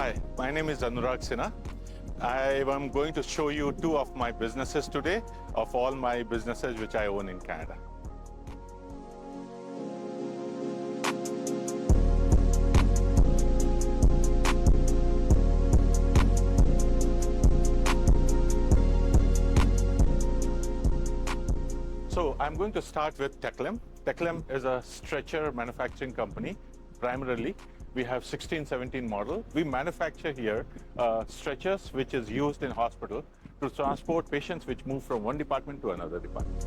Hi, my name is Anurag Sinha. I am going to show you two of my businesses today, of all my businesses which I own in Canada. So I'm going to start with Teclem. Teclem is a stretcher manufacturing company. Primarily, we have 16, 17 model. We manufacture here stretchers which is used in hospital to transport patients which move from one department to another department.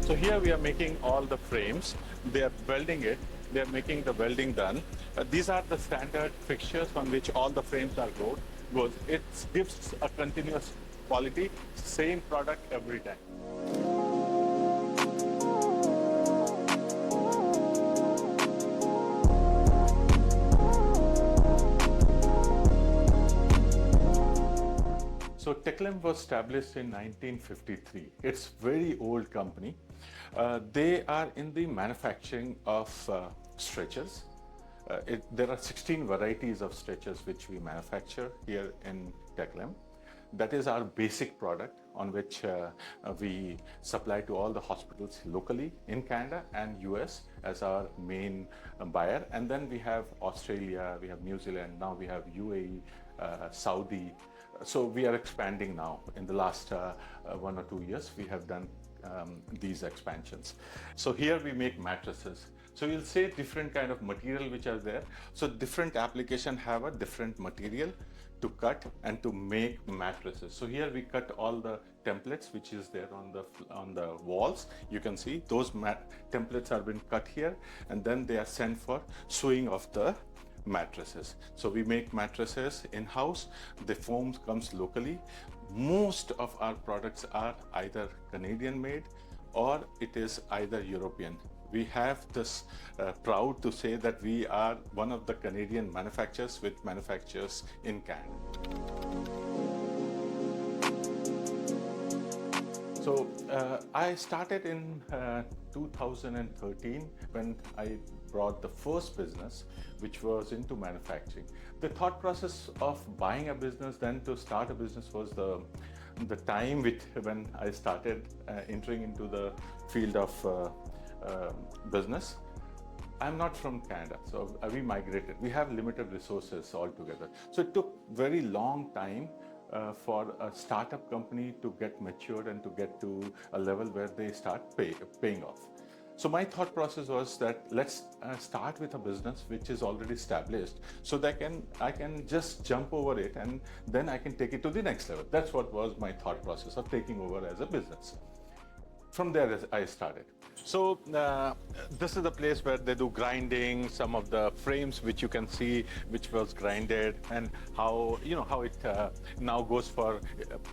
So here we are making all the frames. They are welding it. They are making the welding done. These are the standard fixtures on which all the frames are goes. It gives a continuous quality, same product every time. So Teclem was established in 1953. It's very old company. They are in the manufacturing of stretchers. There are 16 varieties of stretchers which we manufacture here in Teclem. That is our basic product on which we supply to all the hospitals locally in Canada and US as our main buyer. And then we have Australia, we have New Zealand, now we have UAE, Saudi. So we are expanding now. In the last 1 or 2 years, we have done these expansions. So here we make mattresses. So you'll see different kind of material which are there. So different application have a different material to cut and to make mattresses. So here we cut all the templates which is there on the walls. You can see those templates are been cut here, and then they are sent for sewing of the mattresses. So we make mattresses in-house. The foam comes locally. Most of our products are either Canadian made or it is either European. We have this proud to say that we are one of the Canadian manufacturers with manufacturers in Canada. So I started in 2013 when I brought the first business which was into manufacturing. The thought process of buying a business then to start a business was the time when I started entering into the field of business. I'm not from Canada, so we migrated. We have limited resources altogether. So it took very long time for a startup company to get matured and to get to a level where they start paying off. So my thought process was that let's start with a business which is already established, so that I can just jump over it and then I can take it to the next level. That's what was my thought process of taking over as a business. From there I started. So this is the place where they do grinding, some of the frames which you can see which was grinded, and how it now goes for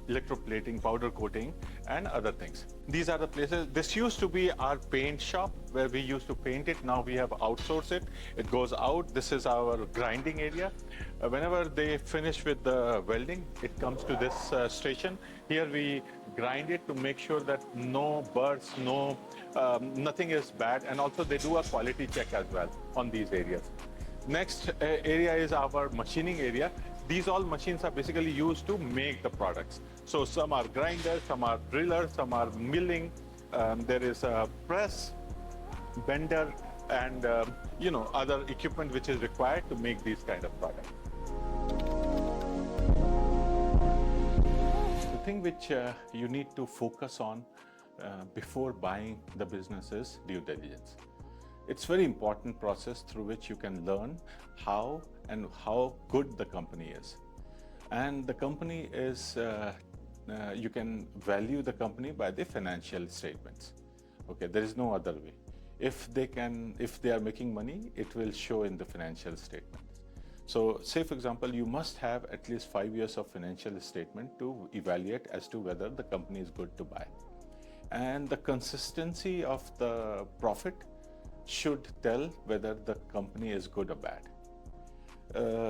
electroplating, powder coating and other things. These are the places. This used to be our paint shop where we used to paint it. Now we have outsourced it. It goes out. This is our grinding area. Whenever they finish with the welding, it comes to this station. Here we grind it to make sure that no burrs, nothing is bad, and also they do a quality check as well on these areas. Next area is our machining area. These all machines are basically used to make the products. So some are grinders, some are drillers, some are milling. There is a press, bender, and other equipment which is required to make these kind of products. The thing which you need to focus on before buying the business is due diligence. It's very important process through which you can learn how good the company is. And the company is, you can value the company by the financial statements. Okay, there is no other way. If they are making money, it will show in the financial statement. So say for example, you must have at least 5 years of financial statement to evaluate as to whether the company is good to buy. And the consistency of the profit should tell whether the company is good or bad.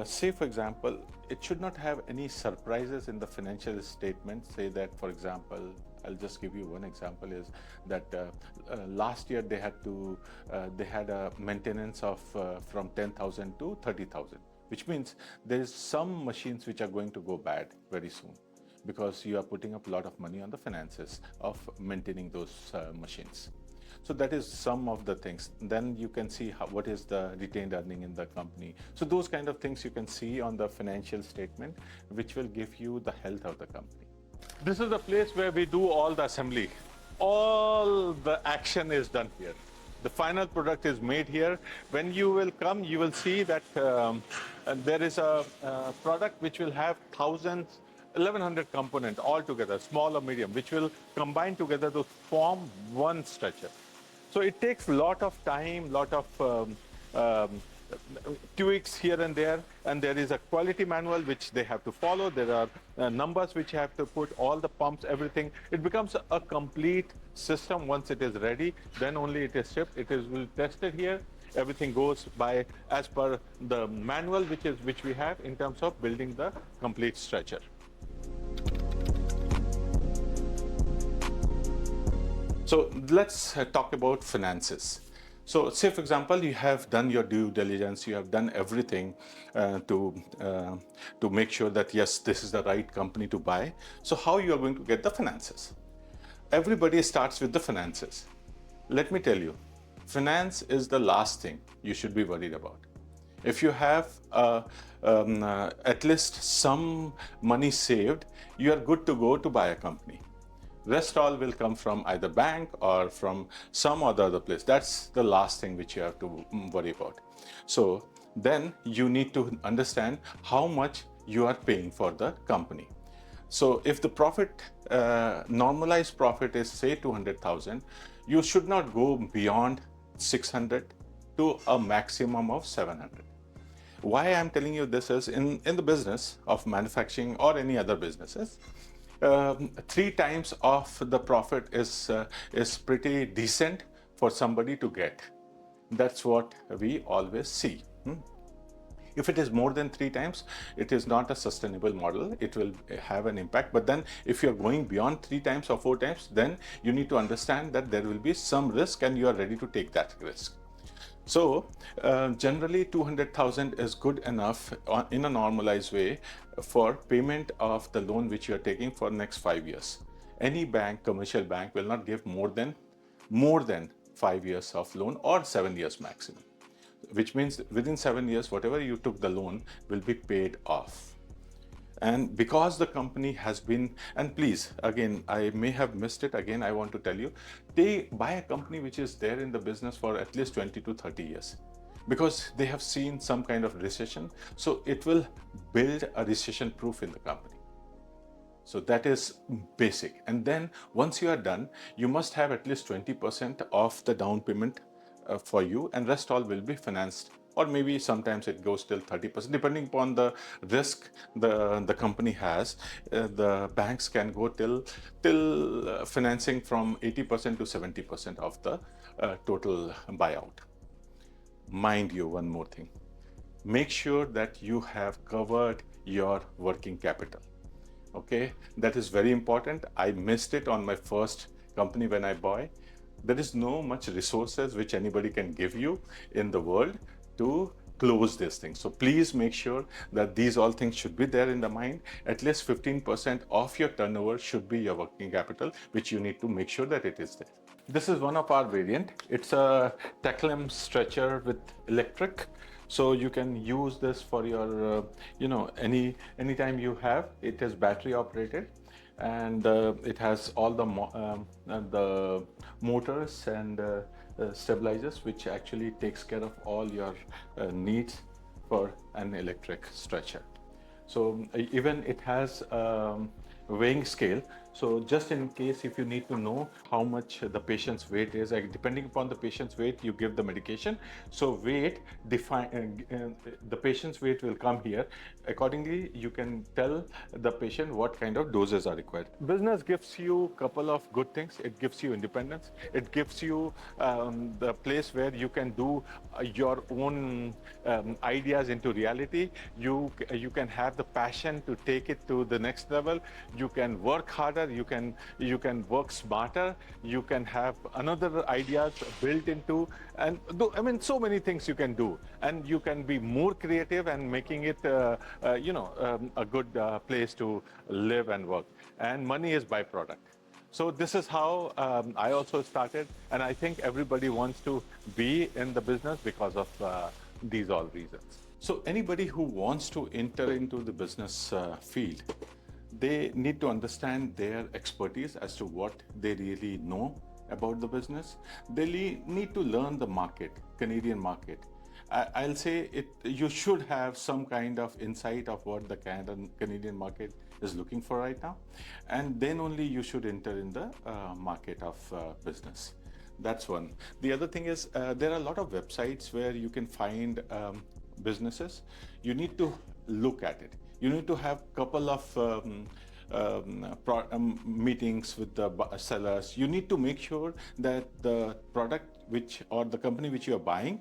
Say, for example, it should not have any surprises in the financial statement. Say that, for example, I'll just give you one example is that last year they had a maintenance of from 10,000 to 30,000, which means there is some machines which are going to go bad very soon because you are putting up a lot of money on the finances of maintaining those machines. So that is some of the things. Then you can see what is the retained earning in the company. So those kind of things you can see on the financial statement, which will give you the health of the company. This is the place where we do all the assembly. All the action is done here. The final product is made here. When you will come, you will see that there is a product which will have thousands, 1100 components all together, small or medium, which will combine together to form one stretcher. So it takes a lot of time, lot of tweaks here and there is a quality manual which they have to follow. There are numbers which have to put, all the pumps, everything. It becomes a complete system once it is ready. Then only it is shipped. It is will tested here. Everything goes by as per the manual which we have in terms of building the complete stretcher. So let's talk about finances. So say, for example, you have done your due diligence, you have done everything to make sure that, yes, this is the right company to buy. So how you are going to get the finances? Everybody starts with the finances. Let me tell you, finance is the last thing you should be worried about. If you have at least some money saved, you are good to go to buy a company. Rest all will come from either bank or from some other place. That's the last thing which you have to worry about. So then you need to understand how much you are paying for the company. So if the profit, normalized profit is say 200,000, you should not go beyond 600 to a maximum of 700. Why I'm telling you this is in the business of manufacturing or any other businesses, 3 times of the profit is pretty decent for somebody to get. That's what we always see. If it is more than 3 times, it is not a sustainable model. It will have an impact. But then if you're going beyond 3 times or 4 times, then you need to understand that there will be some risk and you are ready to take that risk. So generally 200,000 is good enough in a normalized way for payment of the loan which you are taking for next 5 years. Any bank, commercial bank, will not give more than 5 years of loan or 7 years maximum, which means within 7 years, whatever you took the loan will be paid off. And because the company has been, and please, again, I may have missed it, again, I want to tell you, they buy a company which is there in the business for at least 20 to 30 years because they have seen some kind of recession. So it will build a recession proof in the company. So that is basic. And then once you are done, you must have at least 20% of the down payment for you, and rest all will be financed, or maybe sometimes it goes till 30%, depending upon the risk the company has. The banks can go till financing from 80% to 70% of the total buyout. Mind you, one more thing. Make sure that you have covered your working capital. Okay, that is very important. I missed it on my first company when I buy. There is no much resources which anybody can give you in the world to close this thing. So please make sure that these all things should be there in the mind. At least 15% of your turnover should be your working capital, which you need to make sure that it is there. This is one of our variant. It's a Teclem stretcher with electric. So you can use this for your, anytime you have. It is battery operated, and it has all the motors and stabilizers, which actually takes care of all your needs for an electric stretcher. So even it has weighing scale, So just in case if you need to know how much the patient's weight is, like depending upon the patient's weight, you give the medication. So weight define the patient's weight will come here. Accordingly, you can tell the patient what kind of doses are required. Business gives you a couple of good things. It gives you independence. It gives you the place where you can do your own ideas into reality. You can have the passion to take it to the next level. You can work harder. You can work smarter. You can have another ideas built into, and I mean so many things you can do, and you can be more creative and making it a good place to live and work. And money is byproduct. So this is how I also started, and I think everybody wants to be in the business because of these all reasons. So anybody who wants to enter into the business field, they need to understand their expertise as to what they really know about the business. They need to learn the market, Canadian market. I'll say it. You should have some kind of insight of what the Canadian market is looking for right now, and then only you should enter in the market of business. That's one. The other thing is there are a lot of websites where you can find businesses. You need to look at it. You need to have couple of meetings with the sellers. You need to make sure that the product which or the company which you are buying,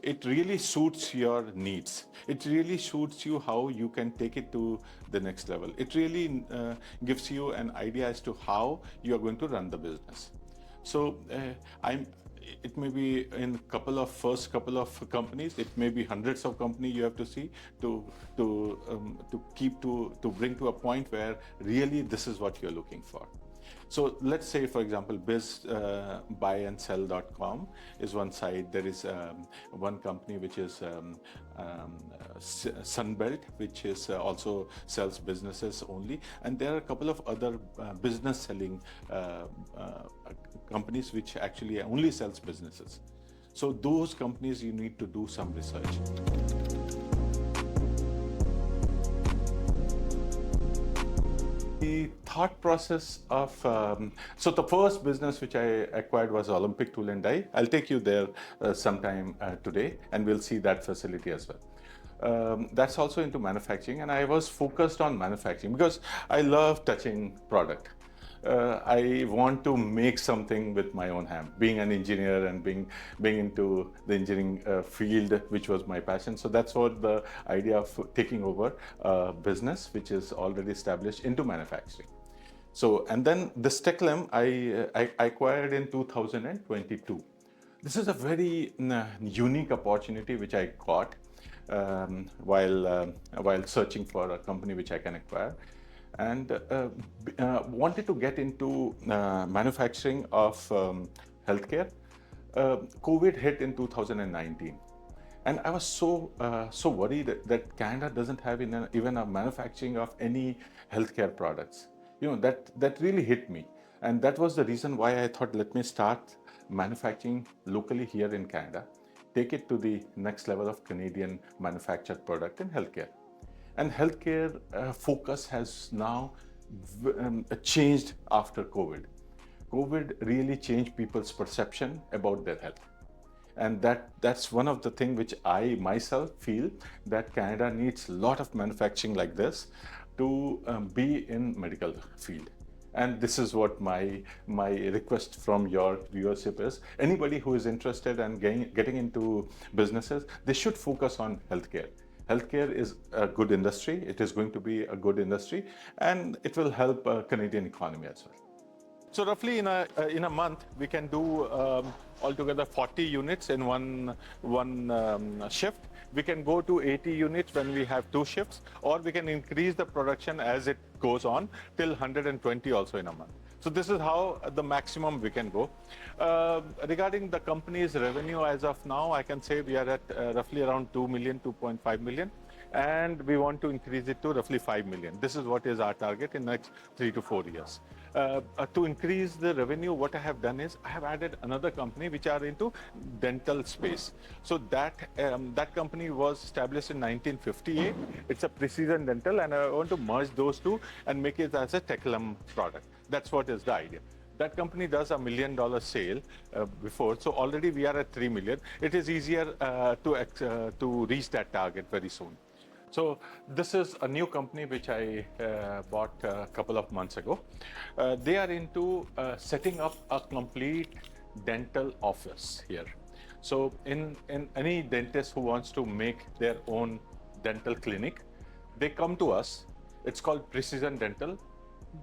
it really suits your needs. It really suits you how you can take it to the next level. It really gives you an idea as to how you are going to run the business. So it may be in first couple of companies. It may be hundreds of companies you have to see to bring to a point where really this is what you're looking for. So let's say, for example, bizbuyandSell.com is one site. There is one company which is Sunbelt, which is also sells businesses only. And there are a couple of other business selling companies which actually only sells businesses. So those companies you need to do some research. The thought process of so the first business which I acquired was Olympic Tool and Die. I'll take you there sometime today, and we'll see that facility as well. That's also into manufacturing, and I was focused on manufacturing because I love touching product. I want to make something with my own hand, being an engineer and being into the engineering field, which was my passion. So that's what the idea of taking over business, which is already established, into manufacturing. So, and then the Steklem I acquired in 2022. This is a very unique opportunity which I got while searching for a company which I can acquire, and wanted to get into manufacturing of healthcare. COVID hit in 2019, and I was so worried that Canada doesn't have even a manufacturing of any healthcare products. That really hit me, and that was the reason why I thought, let me start manufacturing locally here in Canada, take it to the next level of Canadian manufactured product in healthcare. And healthcare focus has now changed after COVID. COVID really changed people's perception about their health. And that's one of the things which I myself feel that Canada needs a lot of manufacturing like this to be in medical field. And this is what my request from your viewership is. Anybody who is interested and getting into businesses, they should focus on healthcare. Healthcare is a good industry. It is going to be a good industry, and it will help Canadian economy as well. So roughly in a month, we can do altogether 40 units in one shift. We can go to 80 units when we have 2 shifts, or we can increase the production as it goes on till 120 also in a month. So this is how the maximum we can go. Regarding the company's revenue as of now, I can say we are at roughly around 2 million, 2.5 million. And we want to increase it to roughly 5 million. This is what is our target in the next 3 to 4 years. To increase the revenue, what I have done is I have added another company which are into dental space. So that company was established in 1958. It's a Precision Dental, and I want to merge those two and make it as a Teclum product. That's what is the idea. That company does $1 million sale before, so already we are at 3 million. It is easier to reach that target very soon. So this is a new company which I bought a couple of months ago. They are into setting up a complete dental office here. So in any dentist who wants to make their own dental clinic, they come to us. It's called Precision Dental,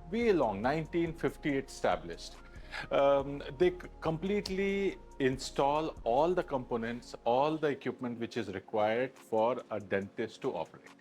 way long, 1958 established. They completely install all the components, all the equipment which is required for a dentist to operate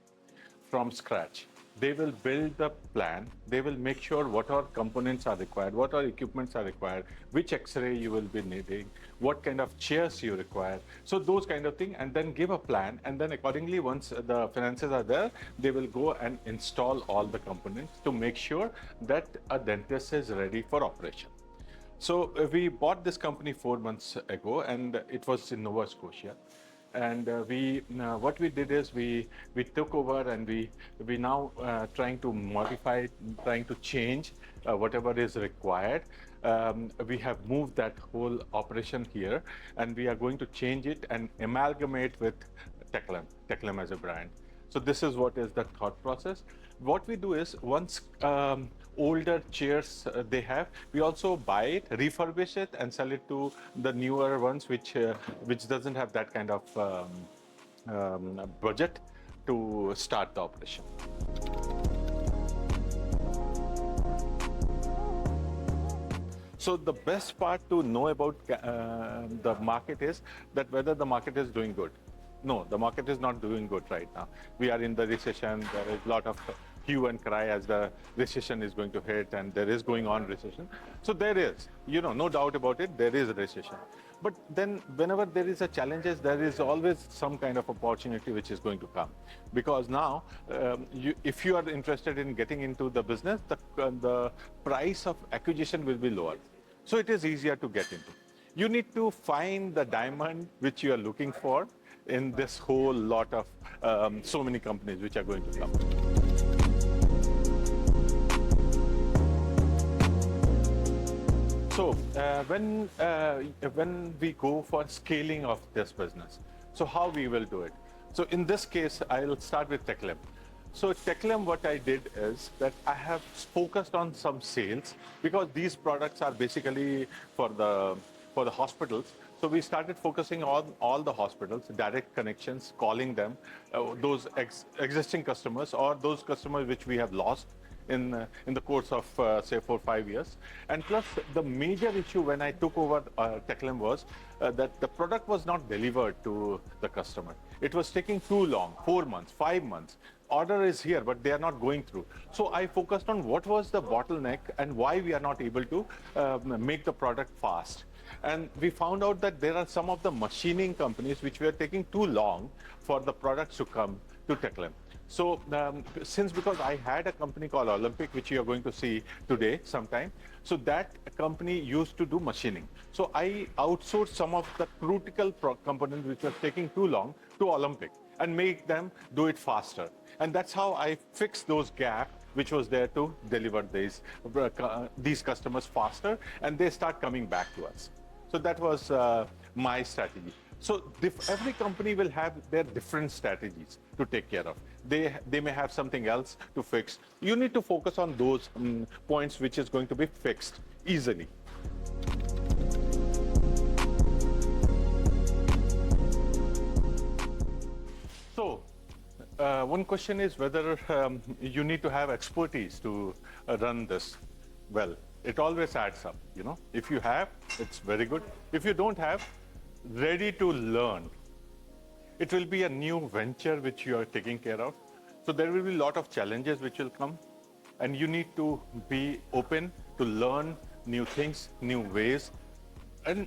from scratch. They will build the plan. They will make sure what all components are required, what all equipments are required, which X-ray you will be needing, what kind of chairs you require. So those kind of things, and then give a plan. And then accordingly, once the finances are there, they will go and install all the components to make sure that a dentist is ready for operation. So we bought this company 4 months ago, and it was in Nova Scotia. And what we did is we took over, and we now trying to modify, trying to change whatever is required. We have moved that whole operation here, and we are going to change it and amalgamate with Teclum as a brand. So this is what is the thought process. What we do is, once older chairs they have, we also buy it, refurbish it, and sell it to the newer ones, which doesn't have that kind of budget to start the operation. So the best part to know about the market is that whether the market is doing good. No, the market is not doing good right now. We are in the recession. There is a lot of hue and cry as the recession is going to hit, and there is going on recession. So there is, no doubt about it, there is a recession. But then whenever there is a challenges, there is always some kind of opportunity which is going to come. Because now, if you are interested in getting into the business, the price of acquisition will be lower. So it is easier to get into. You need to find the diamond which you are looking for in this whole lot of so many companies which are going to come. So when we go for scaling of this business, so how we will do it? So in this case, I'll start with Teclum. So Teclum, what I did is that I have focused on some sales, because these products are basically for the hospitals. So we started focusing on all the hospitals, direct connections, calling them, those existing customers or those customers which we have lost in the course of say 4 or 5 years. And plus, the major issue when I took over Teclum was that the product was not delivered to the customer. It was taking too long, 4 months, 5 months. Order is here, but they are not going through. So I focused on what was the bottleneck and why we are not able to make the product fast. And we found out that there are some of the machining companies which were taking too long for the products to come to Teclum. So because I had a company called Olympic, which you are going to see today sometime, so that company used to do machining. So I outsourced some of the critical components which were taking too long to Olympic and make them do it faster. And that's how I fixed those gaps which was there to deliver these customers faster, and they start coming back to us. So that was my strategy. So every company will have their different strategies to take care of. They may have something else to fix. You need to focus on those points which is going to be fixed easily. So one question is whether you need to have expertise to run this well. It always adds up, If you have, it's very good. If you don't have, ready to learn. It will be a new venture which you are taking care of. So there will be a lot of challenges which will come, and you need to be open to learn new things, new ways, and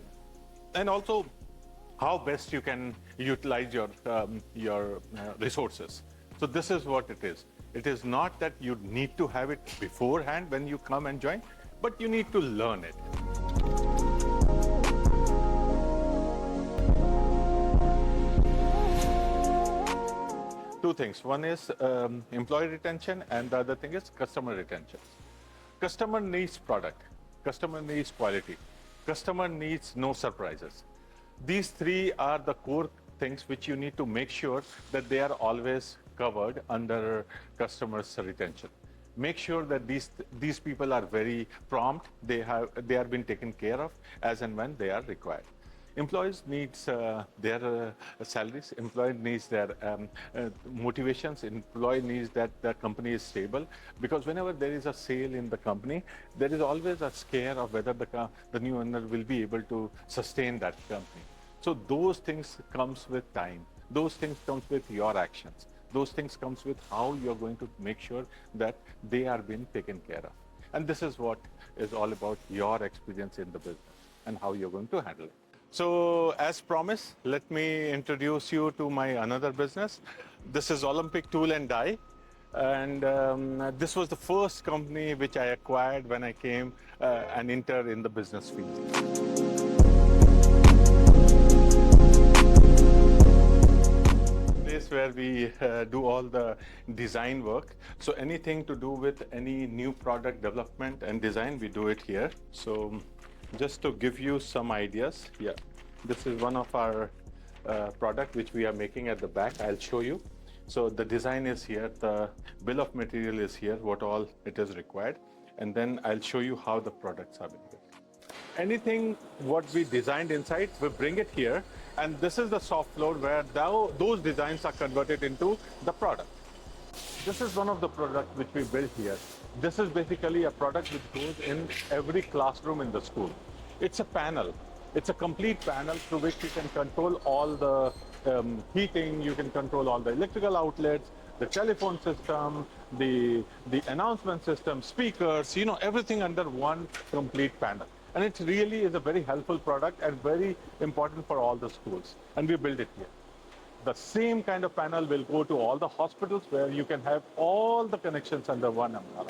also how best you can utilize your resources. So this is what it is. It is not that you need to have it beforehand when you come and join, but you need to learn it. Two things. One is employee retention, and the other thing is customer retention. Customer needs product, customer needs quality, customer needs no surprises. These three are the core things which you need to make sure that they are always covered under customers retention. Make sure that these people are very prompt, they are being taken care of as and when they are required. Employees needs their salaries, employee needs their motivations, employee needs that the company is stable, because whenever there is a sale in the company, there is always a scare of whether the new owner will be able to sustain that company. So those things comes with time, those things comes with your actions, those things comes with how you're going to make sure that they are being taken care of. And this is what is all about your experience in the business and how you're going to handle it. So as promised, let me introduce you to my another business. This is Olympic Tool and Die. And this was the first company which I acquired when I came and entered in the business field. Where we do all the design work. So anything to do with any new product development and design, we do it here. So just to give you some ideas, yeah, this is one of our product which we are making at the back. I'll show you. So the design is here, the bill of material is here, what all it is required, and then I'll show you how the products are being built. Anything what we designed inside, we bring it here, and this is the soft floor where those designs are converted into the product. This is one of the products which we built here. This is basically a product which goes in every classroom in the school. It's a panel. It's a complete panel through which you can control all the heating, you can control all the electrical outlets, the telephone system, the announcement system, speakers, everything under one complete panel. And it really is a very helpful product and very important for all the schools. And we build it here. The same kind of panel will go to all the hospitals where you can have all the connections under one umbrella.